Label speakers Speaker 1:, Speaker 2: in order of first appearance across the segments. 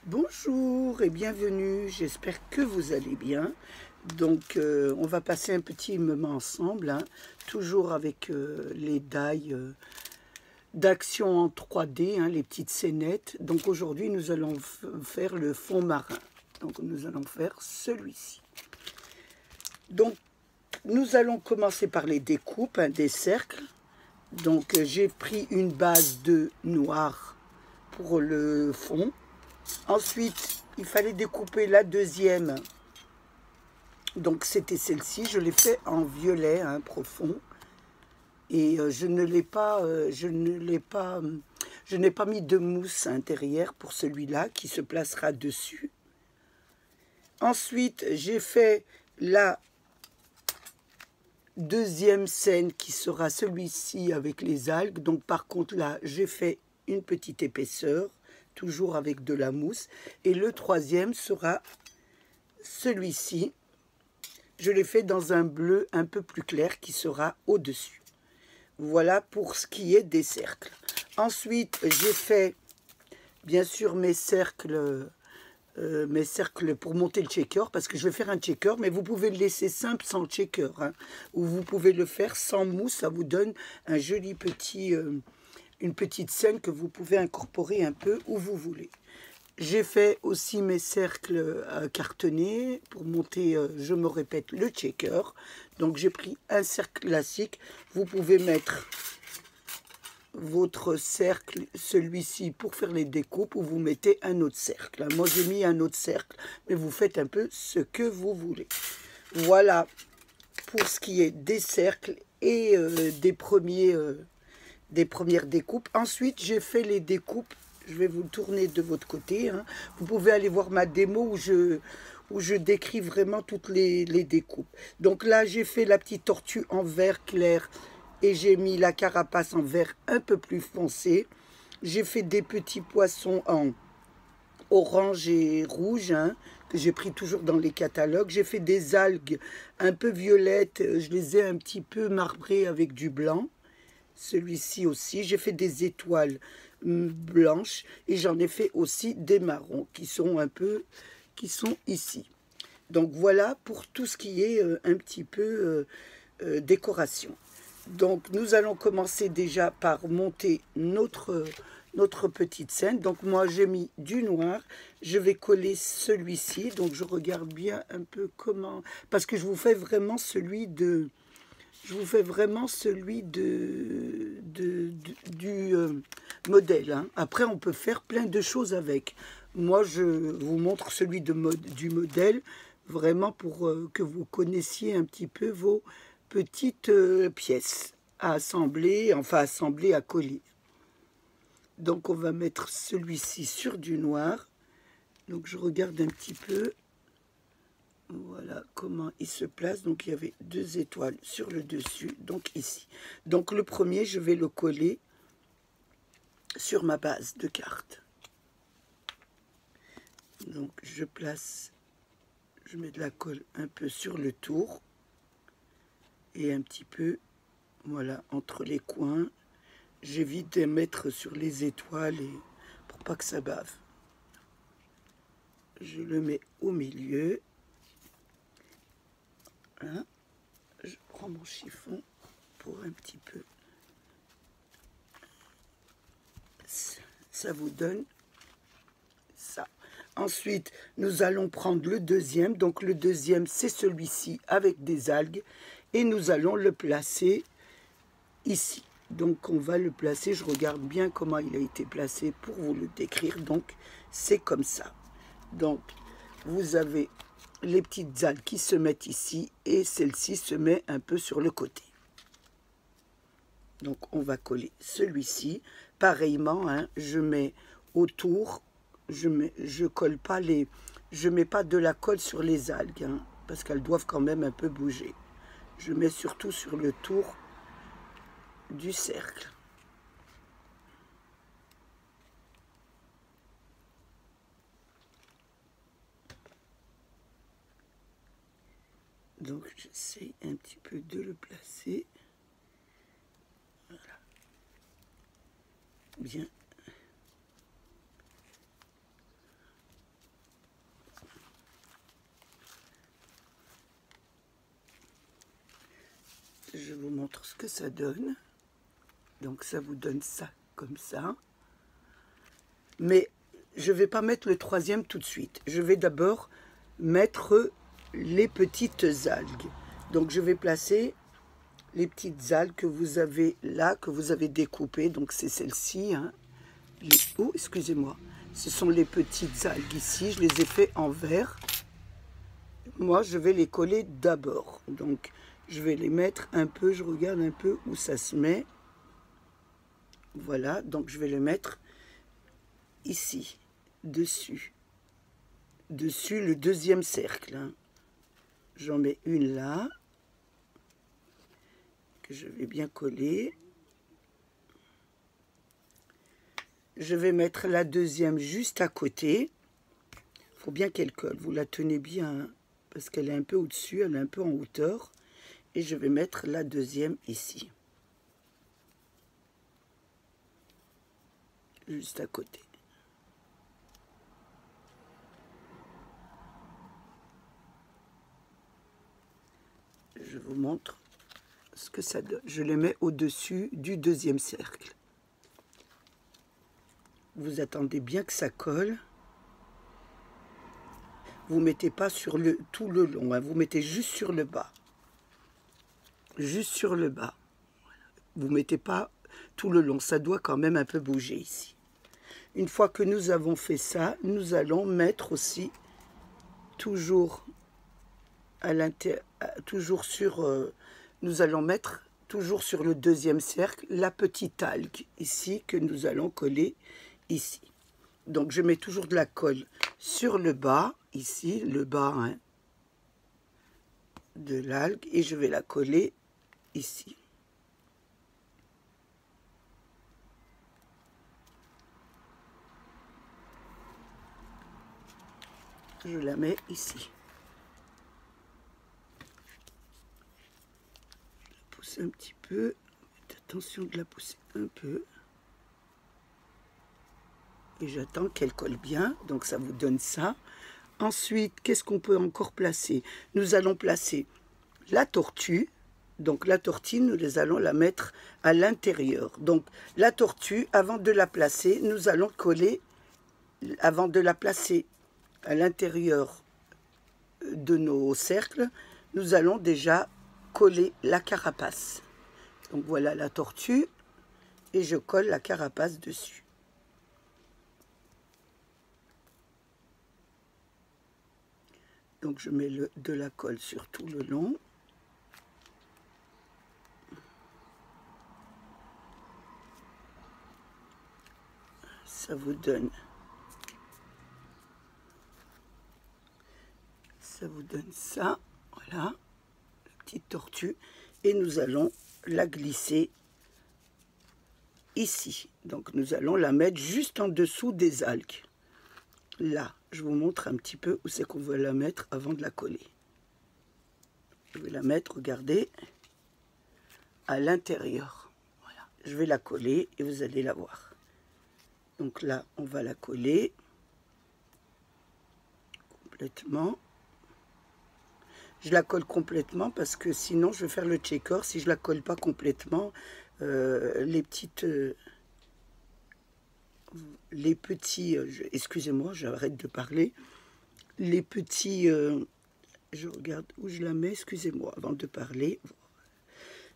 Speaker 1: Bonjour et bienvenue, j'espère que vous allez bien. Donc on va passer un petit moment ensemble, hein, toujours avec les die d'action en 3D, hein, les petites scénettes. Donc aujourd'hui nous allons faire le fond marin. Donc nous allons faire celui-ci. Donc nous allons commencer par les découpes, hein, des cercles. Donc j'ai pris une base de noir pour le fond. Ensuite, il fallait découper la deuxième. Donc, c'était celle-ci. Je l'ai fait en violet, hein, profond. Et je n'ai pas mis de mousse intérieure pour celui-là qui se placera dessus. Ensuite, j'ai fait la deuxième scène qui sera celui-ci avec les algues. Donc, par contre, là, j'ai fait une petite épaisseur, toujours avec de la mousse. Et le troisième sera celui-ci. Je l'ai fait dans un bleu un peu plus clair qui sera au-dessus. Voilà pour ce qui est des cercles. Ensuite, j'ai fait, bien sûr, mes cercles pour monter le checker, parce que je vais faire un checker, mais vous pouvez le laisser simple sans le checker, hein, ou vous pouvez le faire sans mousse, ça vous donne un joli petit, une petite scène que vous pouvez incorporer un peu où vous voulez. J'ai fait aussi mes cercles cartonnés pour monter, je me répète, le checker. Donc j'ai pris un cercle classique. Vous pouvez mettre votre cercle, celui-ci, pour faire les découpes, ou vous mettez un autre cercle. Moi j'ai mis un autre cercle, mais vous faites un peu ce que vous voulez. Voilà pour ce qui est des cercles et des premières découpes. Ensuite j'ai fait les découpes. Je vais vous tourner de votre côté, hein. Vous pouvez aller voir ma démo où je décris vraiment toutes les découpes. Donc là, j'ai fait la petite tortue en vert clair et j'ai mis la carapace en vert un peu plus foncé. J'ai fait des petits poissons en orange et rouge, hein, que j'ai pris toujours dans les catalogues. J'ai fait des algues un peu violettes. Je les ai un petit peu marbrées avec du blanc. Celui-ci aussi, j'ai fait des étoiles blanches et j'en ai fait aussi des marrons qui sont ici. Donc voilà pour tout ce qui est un petit peu décoration. Donc nous allons commencer déjà par monter notre petite scène. Donc moi j'ai mis du noir, je vais coller celui-ci. Donc je regarde bien un peu comment, parce que je vous fais vraiment celui du modèle, hein. Après, on peut faire plein de choses avec. Moi, je vous montre celui du modèle, vraiment pour que vous connaissiez un petit peu vos petites pièces à assembler, enfin assembler, à coller. Donc, on va mettre celui-ci sur du noir. Donc, je regarde un petit peu. Voilà comment il se place. Donc il y avait deux étoiles sur le dessus, donc ici. Donc le premier, je vais le coller sur ma base de cartes. Donc je place, je mets de la colle un peu sur le tour et un petit peu, voilà, entre les coins. J'évite de mettre sur les étoiles pour pas que ça bave. Je le mets au milieu. Voilà. Je prends mon chiffon pour un petit peu. Ça vous donne ça. Ensuite, nous allons prendre le deuxième. Donc le deuxième, c'est celui-ci avec des algues. Et nous allons le placer ici. Donc on va le placer. Je regarde bien comment il a été placé pour vous le décrire. Donc c'est comme ça. Donc vous avez les petites algues qui se mettent ici. Et celle-ci se met un peu sur le côté. Donc on va coller celui-ci. Pareillement, hein, je mets autour, je colle pas je mets pas de la colle sur les algues, hein, parce qu'elles doivent quand même un peu bouger. Je mets surtout sur le tour du cercle. Donc j'essaie un petit peu de le placer. Voilà. Bien. montre ce que ça donne. Donc ça vous donne ça comme ça. Mais je ne vais pas mettre le troisième tout de suite. Je vais d'abord mettre les petites algues. Donc je vais placer les petites algues que vous avez là, que vous avez découpées. Donc c'est celle-ci. Hein. Oh, excusez-moi. Ce sont les petites algues ici. Je les ai fait en vert. Moi, je vais les coller d'abord. Donc je vais les mettre un peu. Je regarde un peu où ça se met. Voilà. Donc je vais les mettre ici, dessus. Dessus le deuxième cercle. Hein. J'en mets une là. Que je vais bien coller. Je vais mettre la deuxième juste à côté. Il faut bien qu'elle colle. Vous la tenez bien hein, parce qu'elle est un peu au-dessus, elle est un peu en hauteur. Et je vais mettre la deuxième ici. Juste à côté. Je vous montre ce que ça donne. Je les mets au-dessus du deuxième cercle. Vous attendez bien que ça colle. Vous ne mettez pas sur tout le long, hein. Vous mettez juste sur le bas. Juste sur le bas. Vous ne mettez pas tout le long. Ça doit quand même un peu bouger ici. Une fois que nous avons fait ça, nous allons mettre aussi toujours à l'intérieur, nous allons mettre toujours sur le deuxième cercle la petite algue ici que nous allons coller ici. Donc je mets toujours de la colle sur le bas, ici, le bas hein, de l'algue, et je vais la coller ici. Je la mets ici. Je la pousse un petit peu. Faites attention de la pousser un peu. Et j'attends qu'elle colle bien. Donc ça vous donne ça. Ensuite, qu'est-ce qu'on peut encore placer? Nous allons placer la tortue. Donc la tortue, nous allons la mettre à l'intérieur. Donc la tortue, avant de la placer, nous allons coller, avant de la placer à l'intérieur de nos cercles, nous allons déjà coller la carapace. Donc voilà la tortue et je colle la carapace dessus. Donc je mets de la colle sur tout le long. Ça vous donne ça, voilà, la petite tortue, et nous allons la glisser ici. Donc nous allons la mettre juste en dessous des algues. Là, je vous montre un petit peu où c'est qu'on veut la mettre avant de la coller. Je vais la mettre, regardez, à l'intérieur. Voilà, je vais la coller et vous allez la voir. Donc là, on va la coller complètement. Je la colle complètement parce que sinon je vais faire le checker. Si je la colle pas complètement, les petits, excusez-moi, j'arrête de parler. Les petits, je regarde où je la mets, excusez-moi, avant de parler.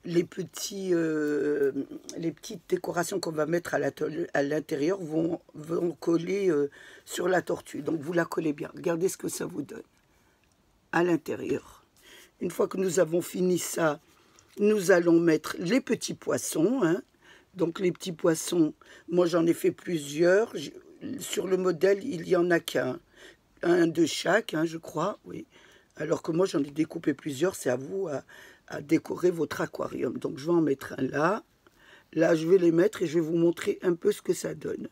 Speaker 1: Les petites décorations qu'on va mettre à l'intérieur vont coller sur la tortue. Donc vous la collez bien. Regardez ce que ça vous donne à l'intérieur. Une fois que nous avons fini ça, nous allons mettre les petits poissons. Hein. Donc les petits poissons, moi j'en ai fait plusieurs. Sur le modèle, il n'y en a qu'un. Un de chaque, hein, je crois. Oui. Alors que moi j'en ai découpé plusieurs. C'est à vous à décorer votre aquarium. Donc je vais en mettre un là. Là, je vais les mettre et je vais vous montrer un peu ce que ça donne.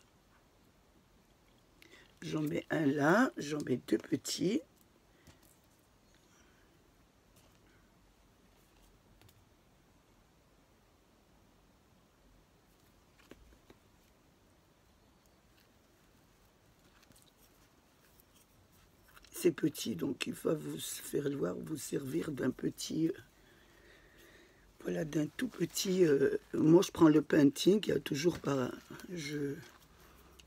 Speaker 1: J'en mets un là. J'en mets deux petits. C'est petit, donc il va vous faire voir, vous servir d'un petit Voilà, d'un tout petit... moi, je prends le painting, il y a toujours pas...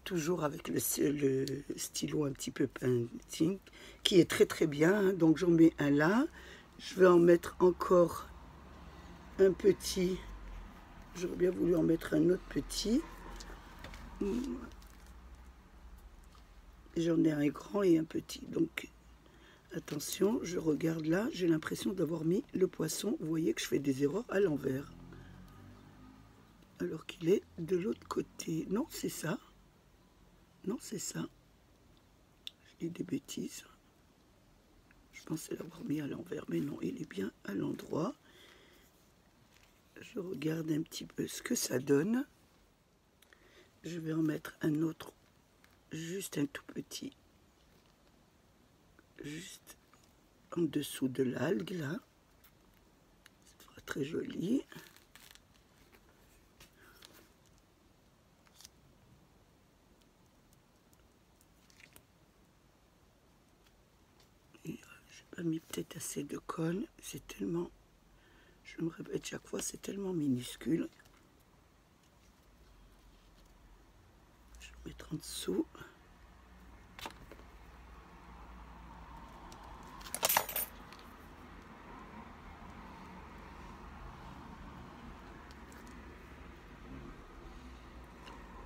Speaker 1: toujours avec le stylo un petit peu painting, qui est très très bien, hein. Donc j'en mets un là. Je vais en mettre encore un petit. J'aurais bien voulu en mettre un autre petit. J'en ai un grand et un petit. Donc attention, je regarde là, j'ai l'impression d'avoir mis le poisson. Vous voyez que je fais des erreurs à l'envers. Alors qu'il est de l'autre côté. Non, c'est ça. Non, c'est ça. Je dis des bêtises. Je pensais l'avoir mis à l'envers, mais non, il est bien à l'endroit. Je regarde un petit peu ce que ça donne. Je vais en mettre un autre, juste un tout petit, juste en dessous de l'algue, là. Ça sera très joli. J'ai pas mis peut-être assez de colle, c'est tellement... Je me répète chaque fois, c'est tellement minuscule. Je vais mettre en dessous.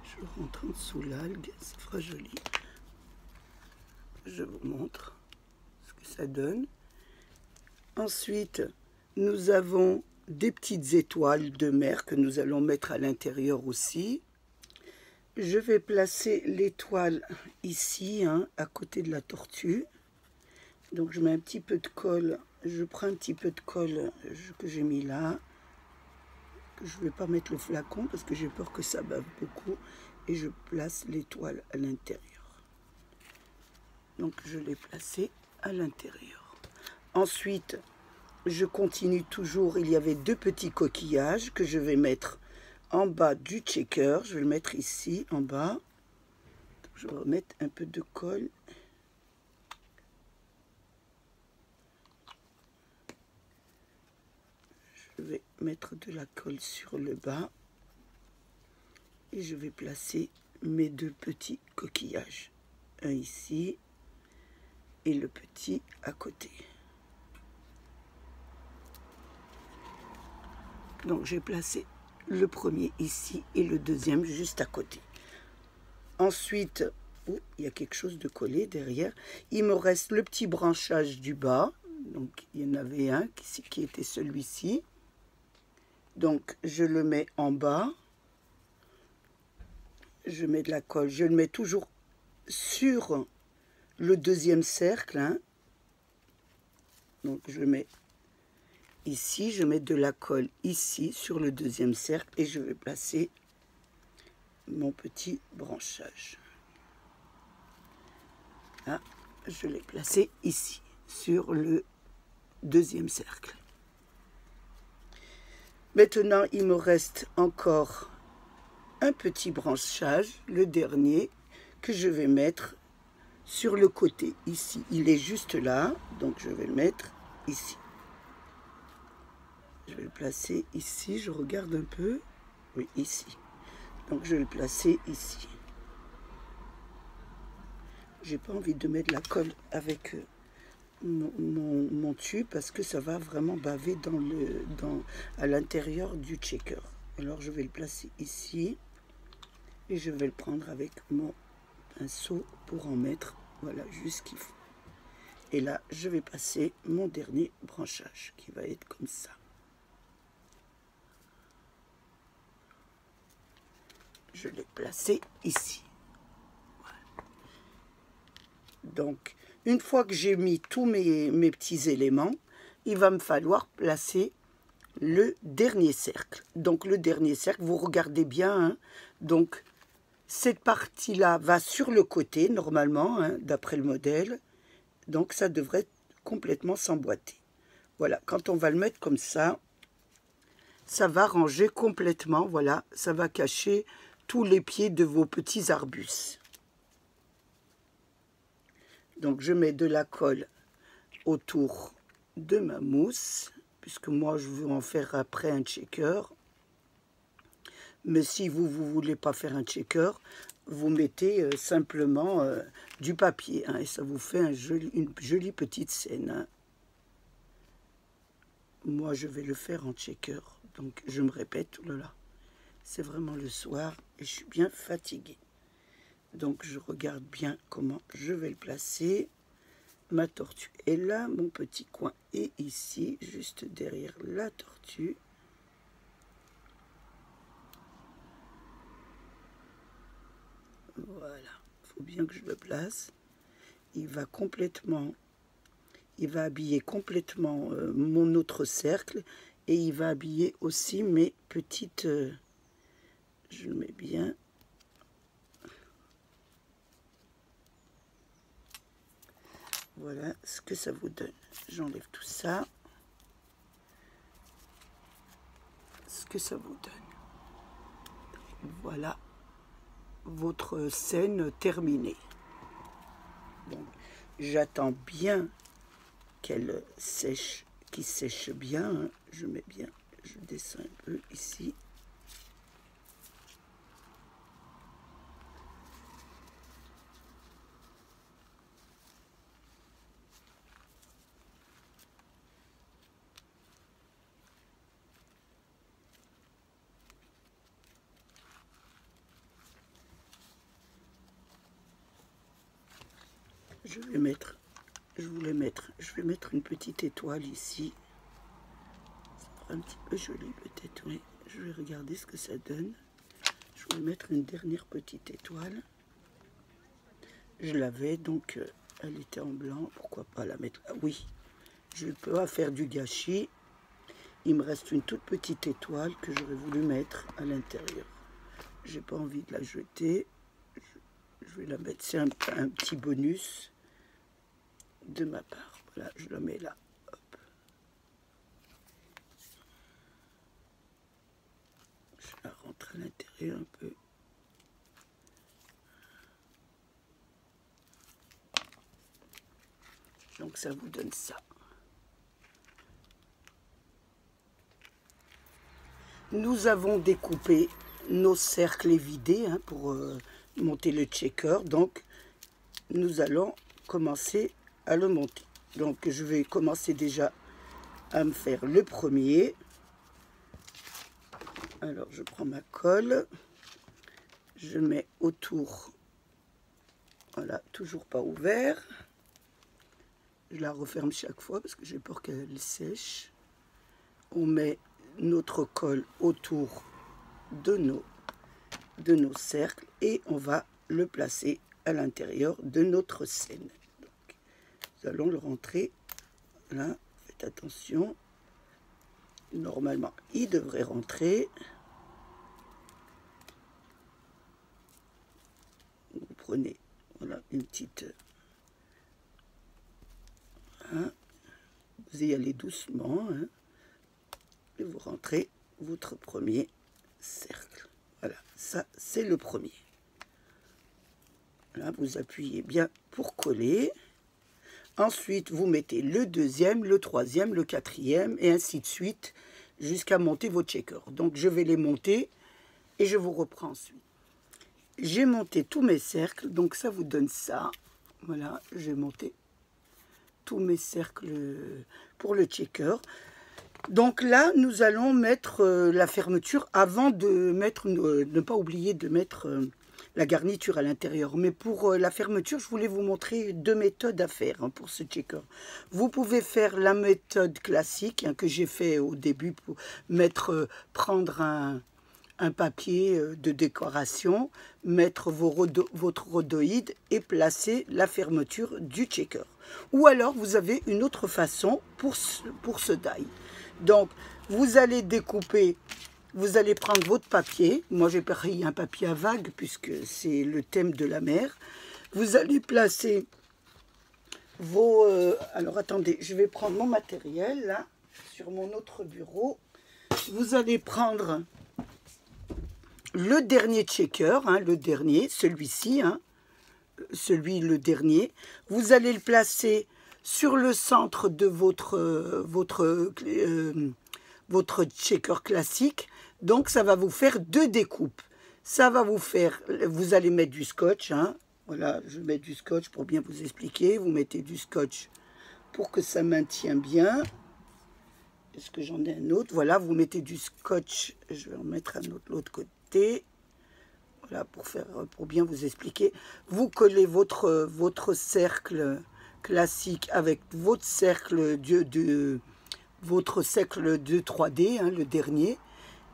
Speaker 1: Je rentre en dessous l'algue, ça fera joli. Je vous montre ce que ça donne. Ensuite, nous avons des petites étoiles de mer que nous allons mettre à l'intérieur aussi. Je vais placer l'étoile ici, hein, à côté de la tortue. Donc je mets un petit peu de colle. Je prends un petit peu de colle que j'ai mis là. Je ne vais pas mettre le flacon parce que j'ai peur que ça bave beaucoup. Et je place l'étoile à l'intérieur. Donc je l'ai placée à l'intérieur. Ensuite, je continue toujours. Il y avait deux petits coquillages que je vais mettre en bas du checker. Je vais le mettre ici en bas. Je vais remettre un peu de colle. Je vais mettre de la colle sur le bas. Et je vais placer mes deux petits coquillages. Un ici et le petit à côté. Donc j'ai placé le premier ici et le deuxième juste à côté. Ensuite, oh, il y a quelque chose de collé derrière. Il me reste le petit branchage du bas. Donc il y en avait un qui était celui-ci. Donc je le mets en bas. Je mets de la colle. Je le mets toujours sur le deuxième cercle, hein. Donc je le mets ici, je mets de la colle ici sur le deuxième cercle et je vais placer mon petit branchage. Là, je l'ai placé ici sur le deuxième cercle. Maintenant, il me reste encore un petit branchage, le dernier, que je vais mettre sur le côté ici. Il est juste là, donc je vais le mettre ici. Je vais le placer ici, je regarde un peu. Oui, ici. Donc je vais le placer ici. J'ai pas envie de mettre la colle avec mon tube parce que ça va vraiment baver à l'intérieur du checker. Alors je vais le placer ici et je vais le prendre avec mon pinceau pour en mettre, voilà, juste ce qu'il faut. Et là, je vais passer mon dernier branchage qui va être comme ça. Je l'ai placé ici. Voilà. Donc, une fois que j'ai mis tous mes petits éléments, il va me falloir placer le dernier cercle. Donc, le dernier cercle, vous regardez bien, hein. Donc, cette partie-là va sur le côté, normalement, hein, d'après le modèle. Donc, ça devrait complètement s'emboîter. Voilà, quand on va le mettre comme ça, ça va ranger complètement, voilà, ça va cacher tous les pieds de vos petits arbustes. Donc je mets de la colle autour de ma mousse, puisque moi je veux en faire après un checker. Mais si vous ne voulez pas faire un checker, vous mettez simplement du papier, hein, et ça vous fait une jolie petite scène. Hein. Moi je vais le faire en checker, donc je me répète, oh là là, c'est vraiment le soir et je suis bien fatiguée. Donc je regarde bien comment je vais le placer. Ma tortue est là, mon petit coin est ici, juste derrière la tortue. Voilà, il faut bien que je le place. Il va habiller complètement mon autre cercle et il va habiller aussi mes petites... je le mets bien. Voilà ce que ça vous donne. J'enlève tout ça. Ce que ça vous donne. Voilà votre scène terminée. Donc, j'attends bien qu'elle sèche, qu'il sèche bien. Hein. Je mets bien, je descends un peu ici. Je vais mettre une petite étoile ici. Ça fera un petit peu joli peut-être, oui. Je vais regarder ce que ça donne. Je vais mettre une dernière petite étoile. Je l'avais, donc elle était en blanc. Pourquoi pas la mettre? Ah, oui, je peux pas faire du gâchis. Il me reste une toute petite étoile que j'aurais voulu mettre à l'intérieur. J'ai pas envie de la jeter. Je vais la mettre. C'est un petit bonus de ma part. Voilà, je la mets là. Hop. Je la rentre à l'intérieur un peu. Donc ça vous donne ça. Nous avons découpé nos cercles évidés hein, pour monter le checker. Donc nous allons commencer à le monter. Donc je vais commencer déjà à me faire le premier. Alors je prends ma colle, je mets autour, voilà, toujours pas ouvert. Je la referme chaque fois parce que j'ai peur qu'elle sèche. On met notre colle autour de nos cercles et on va le placer à l'intérieur de notre scène. Donc, nous allons le rentrer là, faites attention. Normalement, il devrait rentrer. Vous prenez voilà, une petite... Hein, vous y allez doucement. Hein, et vous rentrez votre premier cercle. Voilà, ça c'est le premier. Là, vous appuyez bien pour coller. Ensuite, vous mettez le deuxième, le troisième, le quatrième, et ainsi de suite, jusqu'à monter vos checkers. Donc, je vais les monter et je vous reprends ensuite. J'ai monté tous mes cercles, donc ça vous donne ça. Voilà, j'ai monté tous mes cercles pour le checker. Donc là, nous allons mettre la fermeture avant de mettre, ne pas oublier de mettre la garniture à l'intérieur. Mais pour la fermeture, je voulais vous montrer deux méthodes à faire hein, pour ce checker. Vous pouvez faire la méthode classique hein, que j'ai fait au début pour prendre un papier de décoration, mettre votre rhodoïde et placer la fermeture du checker. Ou alors, vous avez une autre façon pour ce die. Donc, vous allez découper, vous allez prendre votre papier. Moi, j'ai pris un papier à vagues puisque c'est le thème de la mer. Vous allez placer vos... alors, attendez, je vais prendre mon matériel, là, sur mon autre bureau. Vous allez prendre le dernier checker, hein, le dernier, celui-ci, hein, le dernier. Vous allez le placer sur le centre de votre checker classique. Donc, ça va vous faire 2 découpes. Ça va vous faire, vous allez mettre du scotch. Hein. Voilà, je vais mettre du scotch pour bien vous expliquer. Vous mettez du scotch pour que ça maintienne bien. Est-ce que j'en ai un autre? Voilà, vous mettez du scotch. Je vais en mettre un autre de l'autre côté. Voilà, pour bien vous expliquer. Vous collez votre cercle classique avec votre cercle de 3D, hein, le dernier.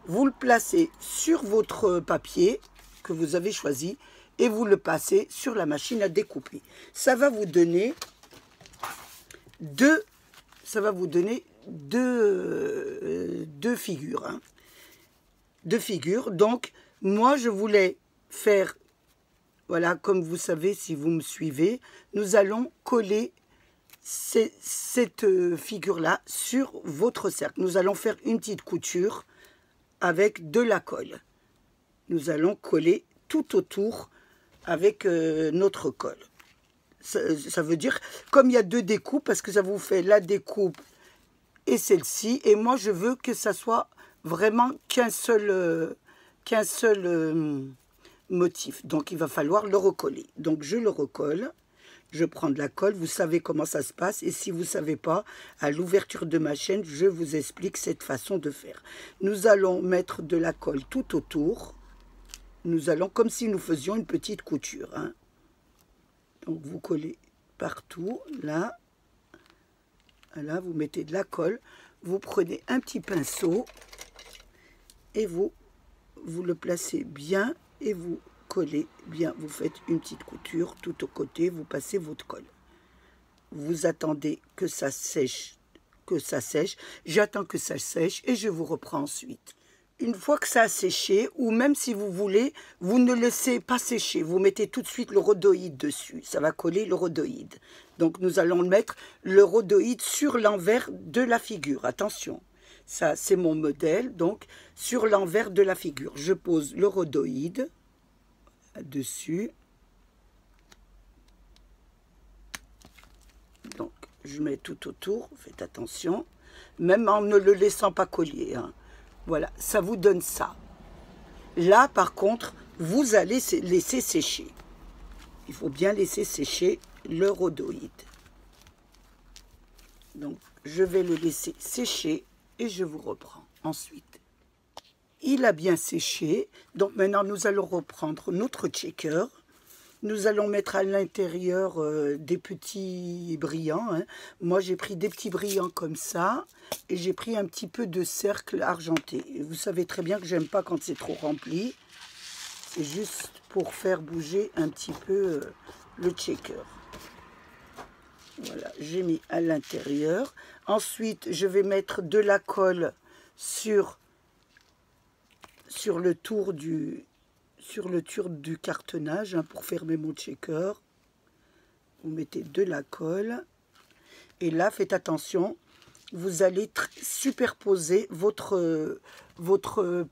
Speaker 1: Vous le placez sur votre papier que vous avez choisi et vous le passez sur la machine à découper. Ça va vous donner deux figures. Hein. 2 figures. Donc, moi, je voulais faire, voilà, comme vous savez, si vous me suivez, nous allons coller cette figure-là sur votre cercle. Nous allons faire une petite couture avec de la colle. Nous allons coller tout autour avec notre colle. Ça veut dire, comme il y a 2 découpes, parce que ça vous fait la découpe et celle-ci, et moi je veux que ça soit vraiment qu'un seul motif. Donc il va falloir le recoller. Donc je le recolle. Je prends de la colle, vous savez comment ça se passe. Et si vous ne savez pas, à l'ouverture de ma chaîne, je vous explique cette façon de faire. Nous allons mettre de la colle tout autour. Nous allons, comme si nous faisions une petite couture. Hein. Donc vous collez partout, là. Là, vous mettez de la colle. Vous prenez un petit pinceau et vous le placez bien et vous collez bien, vous faites une petite couture tout au côté, vous passez votre colle. Vous attendez que ça sèche, j'attends que ça sèche et je vous reprends ensuite. Une fois que ça a séché, ou même si vous voulez, vous ne laissez pas sécher, vous mettez tout de suite le rhodoïde dessus, ça va coller le rhodoïde. Donc nous allons mettre le rhodoïde sur l'envers de la figure, attention. Ça c'est mon modèle, donc sur l'envers de la figure, je pose le rhodoïde dessus. Donc je mets tout autour, faites attention, même en ne le laissant pas coller. Hein. Voilà, ça vous donne ça. Là par contre, vous allez laisser sécher. Il faut bien laisser sécher le rhodoïde. Donc je vais le laisser sécher et je vous reprends ensuite. Il a bien séché, donc maintenant nous allons reprendre notre checker. Nous allons mettre à l'intérieur des petits brillants. Hein. Moi j'ai pris des petits brillants comme ça et j'ai pris un petit peu de cercle argenté. Et vous savez très bien que j'aime pas quand c'est trop rempli. C'est juste pour faire bouger un petit peu le checker. Voilà, j'ai mis à l'intérieur. Ensuite, je vais mettre de la colle sur le tour du cartonnage hein, pour fermer mon checker. Vous mettez de la colle. Et là, faites attention, vous allez superposer votre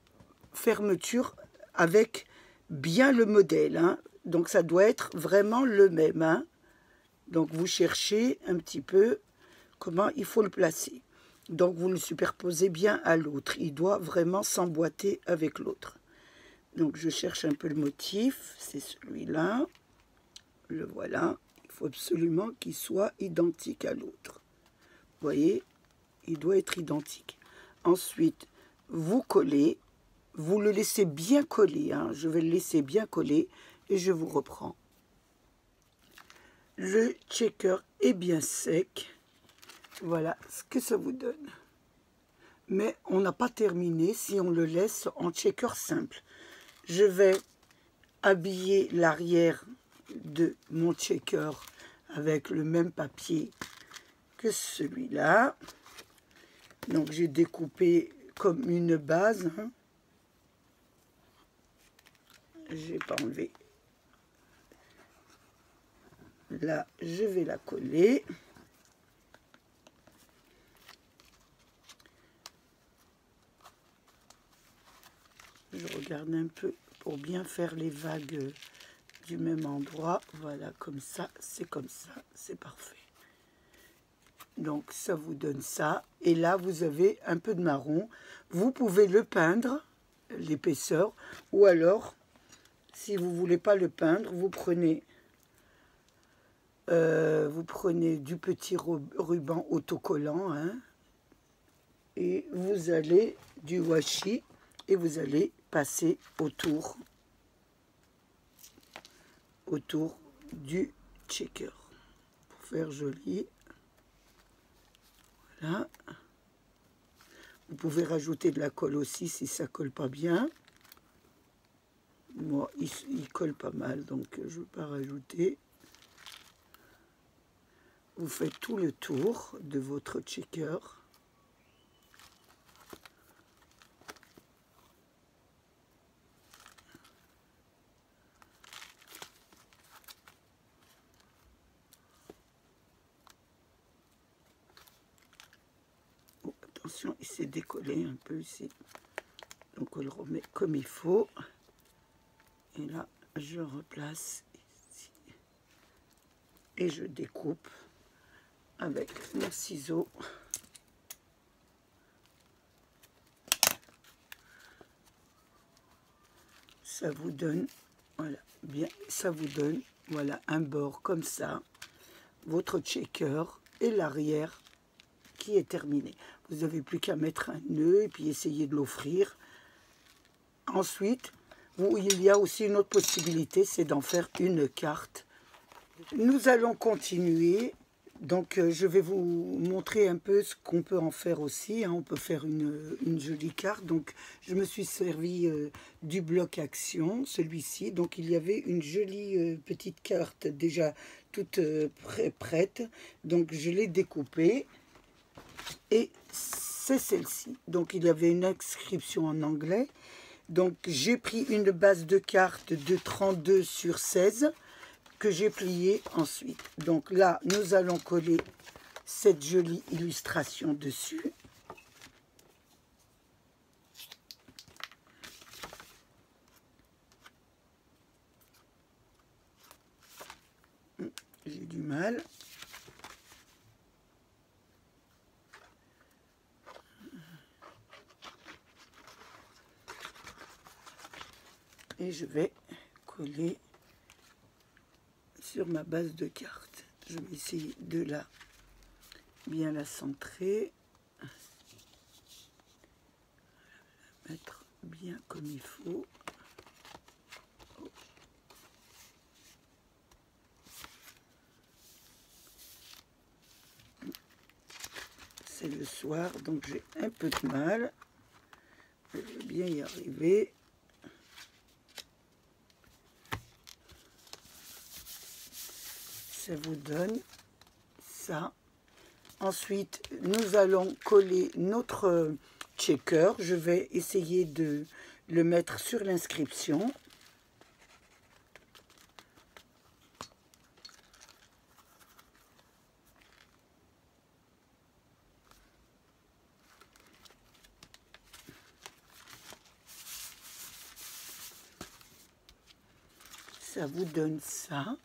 Speaker 1: fermeture avec bien le modèle. Hein. Donc, ça doit être vraiment le même. Hein. Donc, vous cherchez un petit peu comment il faut le placer. Donc, vous le superposez bien à l'autre. Il doit vraiment s'emboîter avec l'autre. Donc, je cherche un peu le motif. C'est celui-là. Le voilà. Il faut absolument qu'il soit identique à l'autre. Vous voyez, il doit être identique. Ensuite, vous collez. Vous le laissez bien coller. Hein. Je vais le laisser bien coller et je vous reprends. Le checker est bien sec. Voilà ce que ça vous donne. Mais on n'a pas terminé si on le laisse en checker simple. Je vais habiller l'arrière de mon checker avec le même papier que celui-là. Donc j'ai découpé comme une base. Hein. Je n'ai pas enlevé. Là, je vais la coller. Je regarde un peu pour bien faire les vagues du même endroit. Voilà, comme ça, c'est parfait. Donc ça vous donne ça. Et là, vous avez un peu de marron. Vous pouvez le peindre, l'épaisseur. Ou alors, si vous ne voulez pas le peindre, vous prenez du petit ruban autocollant. Hein, et vous allez du washi. Et vous allez passer autour du checker. Pour faire joli. Voilà. Vous pouvez rajouter de la colle aussi si ça colle pas bien. Moi, il colle pas mal, donc je ne veux pas rajouter. Vous faites tout le tour de votre checker. Oh, attention, il s'est décollé un peu ici. Donc on le remet comme il faut. Et là, je replace ici. Et je découpe avec mon ciseau. Ça vous donne, voilà, bien, ça vous donne, voilà, un bord comme ça. Votre checker et l'arrière qui est terminé. Vous n'avez plus qu'à mettre un nœud et puis essayer de l'offrir. Ensuite, il y a aussi une autre possibilité, c'est d'en faire une carte. Nous allons continuer. Donc, je vais vous montrer un peu ce qu'on peut en faire aussi. Hein. On peut faire une jolie carte. Donc, je me suis servi du bloc action, celui-ci. Donc, il y avait une jolie petite carte déjà toute prête. Donc, je l'ai découpée. Et c'est celle-ci. Donc, il y avait une inscription en anglais. Donc, j'ai pris une base de carte de 32 sur 16 que j'ai plié ensuite. Donc là, nous allons coller cette jolie illustration dessus. J'ai du mal. Et je vais coller sur ma base de carte. Je vais essayer de bien la centrer. Mettre bien comme il faut. C'est le soir, donc j'ai un peu de mal. Je vais bien y arriver. Ça vous donne ça. Ensuite, nous allons coller notre checker. Je vais essayer de le mettre sur l'inscription. Ça vous donne ça.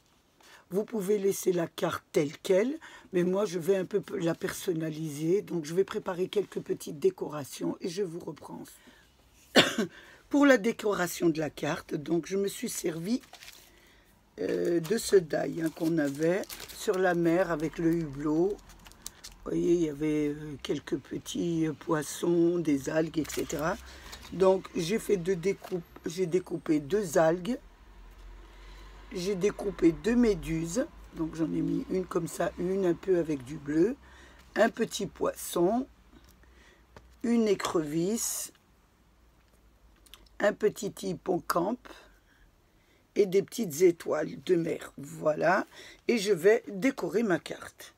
Speaker 1: Vous pouvez laisser la carte telle qu'elle, mais moi je vais un peu la personnaliser. Donc je vais préparer quelques petites décorations et je vous reprends. Pour la décoration de la carte, donc je me suis servi de ce die hein, qu'on avait sur la mer avec le hublot. Vous voyez, il y avait quelques petits poissons, des algues, etc. Donc j'ai fait deux découpes. J'ai découpé 2 algues. J'ai découpé 2 méduses, donc j'en ai mis une comme ça, une un peu avec du bleu, un petit poisson, une écrevisse, un petit hippocampe et des petites étoiles de mer. Voilà, et je vais décorer ma carte.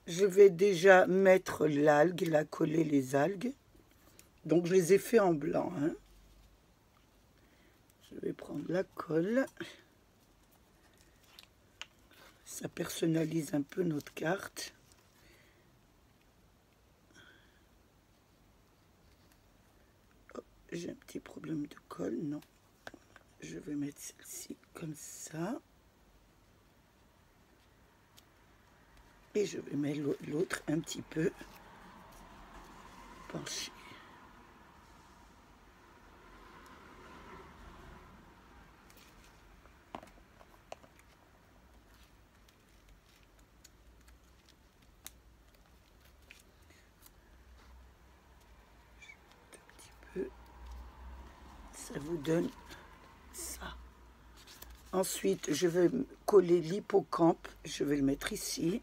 Speaker 1: Je vais déjà mettre l'algue, la coller les algues. Donc je les ai fait en blanc. Hein. Je vais prendre la colle. Ça personnalise un peu notre carte. Oh, j'ai un petit problème de colle, non. Je vais mettre celle-ci comme ça. Et je vais mettre l'autre un petit peu penché. Un petit peu. Ça vous donne ça. Ensuite, je vais coller l'hippocampe. Je vais le mettre ici.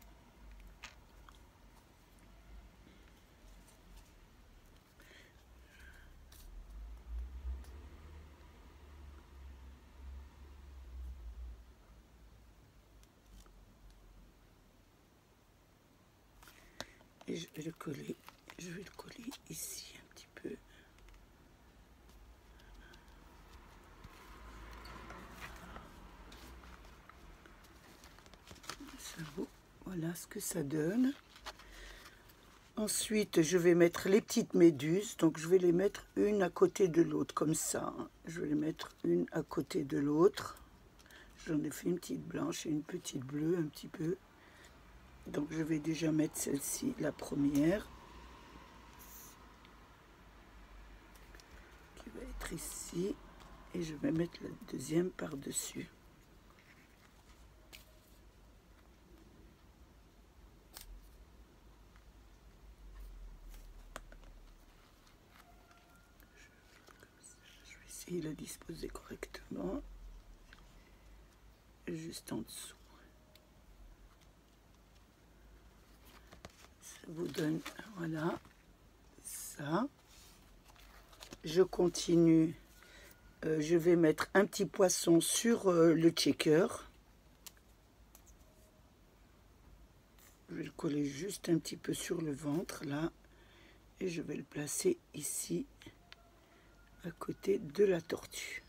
Speaker 1: Et je vais le coller. Je vais le coller ici un petit peu. Voilà ce que ça donne. Ensuite, je vais mettre les petites méduses. Donc, je vais les mettre une à côté de l'autre, comme ça. Je vais les mettre une à côté de l'autre. J'en ai fait une petite blanche et une petite bleue, un petit peu. Donc, je vais déjà mettre celle-ci, la première. Qui va être ici. Et je vais mettre la deuxième par-dessus. Et le disposer correctement juste en dessous. Ça vous donne, voilà, ça. Je continue. Je vais mettre un petit poisson sur le checker. Je vais le coller juste un petit peu sur le ventre, là. Et je vais le placer ici, à côté de la tortue.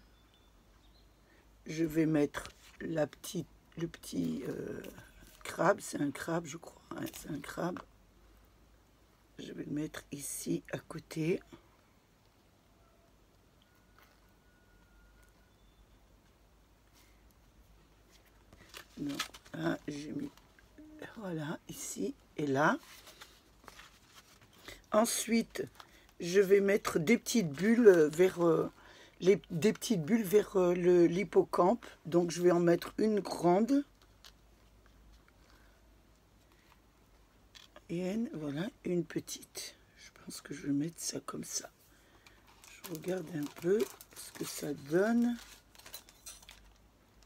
Speaker 1: Je vais mettre le petit crabe, c'est un crabe je crois, hein, c'est un crabe. Je vais le mettre ici à côté. Donc là j'ai mis, voilà, ici et là. Ensuite je vais mettre des petites bulles vers l'hippocampe. Donc je vais en mettre une grande. Et voilà, une petite. Je pense que je vais mettre ça comme ça. Je regarde un peu ce que ça donne.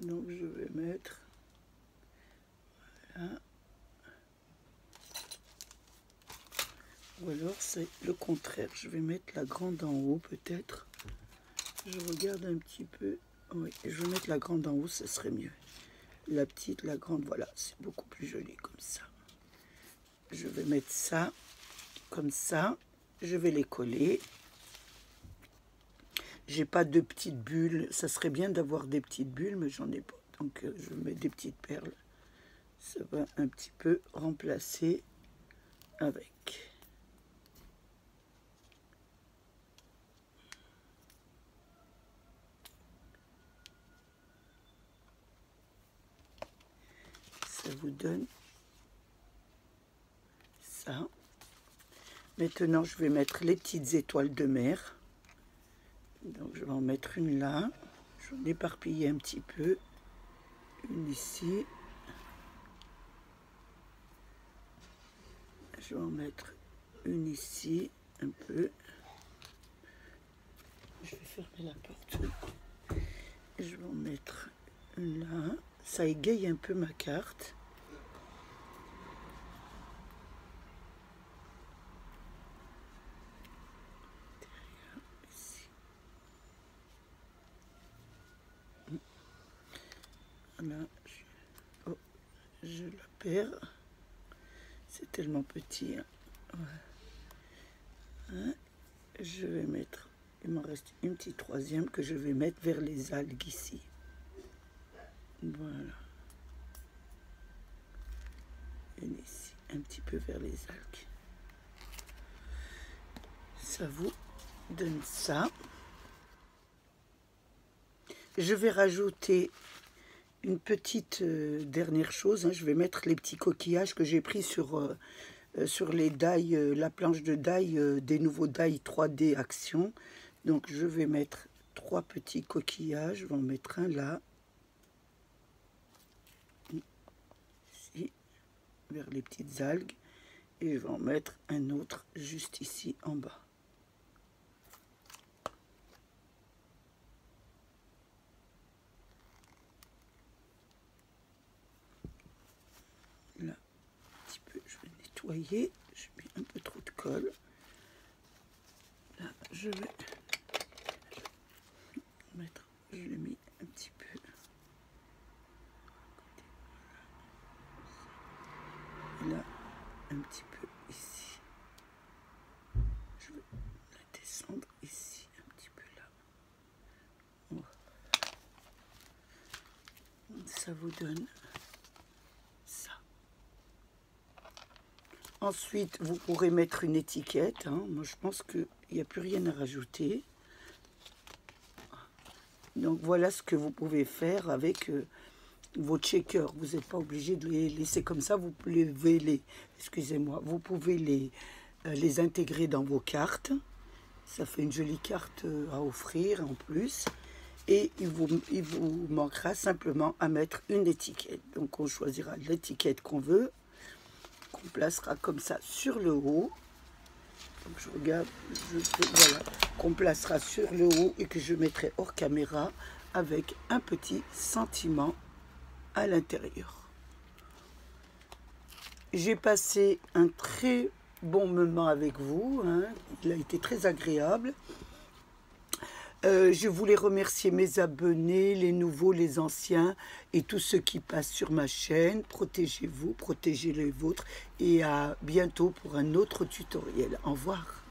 Speaker 1: Donc je vais mettre... Voilà. Ou alors c'est le contraire. Je vais mettre la grande en haut peut-être. Je regarde un petit peu. Oui, je vais mettre la grande en haut, ça serait mieux. La petite, la grande, voilà, c'est beaucoup plus joli comme ça. Je vais mettre ça comme ça. Je vais les coller. J'ai pas de petites bulles. Ça serait bien d'avoir des petites bulles, mais j'en ai pas. Donc je mets des petites perles. Ça va un petit peu remplacer avec. Ça vous donne ça. Maintenant, je vais mettre les petites étoiles de mer. Donc, je vais en mettre une là. Je vais l'éparpiller un petit peu. Une ici. Je vais en mettre une ici, un peu. Je vais fermer la porte. Je vais en mettre une là. Ça égaye un peu ma carte. Voilà. Oh, je la perds. C'est tellement petit. Hein. Ouais. Hein. Je vais mettre, il m'en reste une petite troisième que je vais mettre vers les algues ici. Voilà. Une ici, un petit peu vers les algues. Ça vous donne ça. Je vais rajouter une petite dernière chose, hein, je vais mettre les petits coquillages que j'ai pris sur les die, la planche de die des nouveaux die 3D Action. Donc je vais mettre 3 petits coquillages, je vais en mettre un là, ici, vers les petites algues, et je vais en mettre un autre juste ici en bas. Là, un petit peu, je vais nettoyer, j'ai mis un peu trop de colle. Là, je vais mettre, je l'ai mis un petit peu. Et là, un petit peu ici. Je vais la descendre ici, un petit peu là. Voilà. Ça vous donne ça. Ensuite, vous pourrez mettre une étiquette. Hein. Moi, je pense qu'il n'y a plus rien à rajouter. Donc, voilà ce que vous pouvez faire avec vos checkers. Vous n'êtes pas obligé de les laisser comme ça. Vous pouvez vous pouvez les intégrer dans vos cartes. Ça fait une jolie carte à offrir en plus. Et il vous manquera simplement à mettre une étiquette. Donc on choisira l'étiquette qu'on veut, qu'on placera comme ça sur le haut. Donc je regarde, voilà, qu'on placera sur le haut et que je mettrai hors caméra avec un petit sentiment à l'intérieur. J'ai passé un très bon moment avec vous, hein. Il a été très agréable. Je voulais remercier mes abonnés, les nouveaux, les anciens et tous ceux qui passent sur ma chaîne. Protégez-vous, protégez les vôtres et à bientôt pour un autre tutoriel. Au revoir.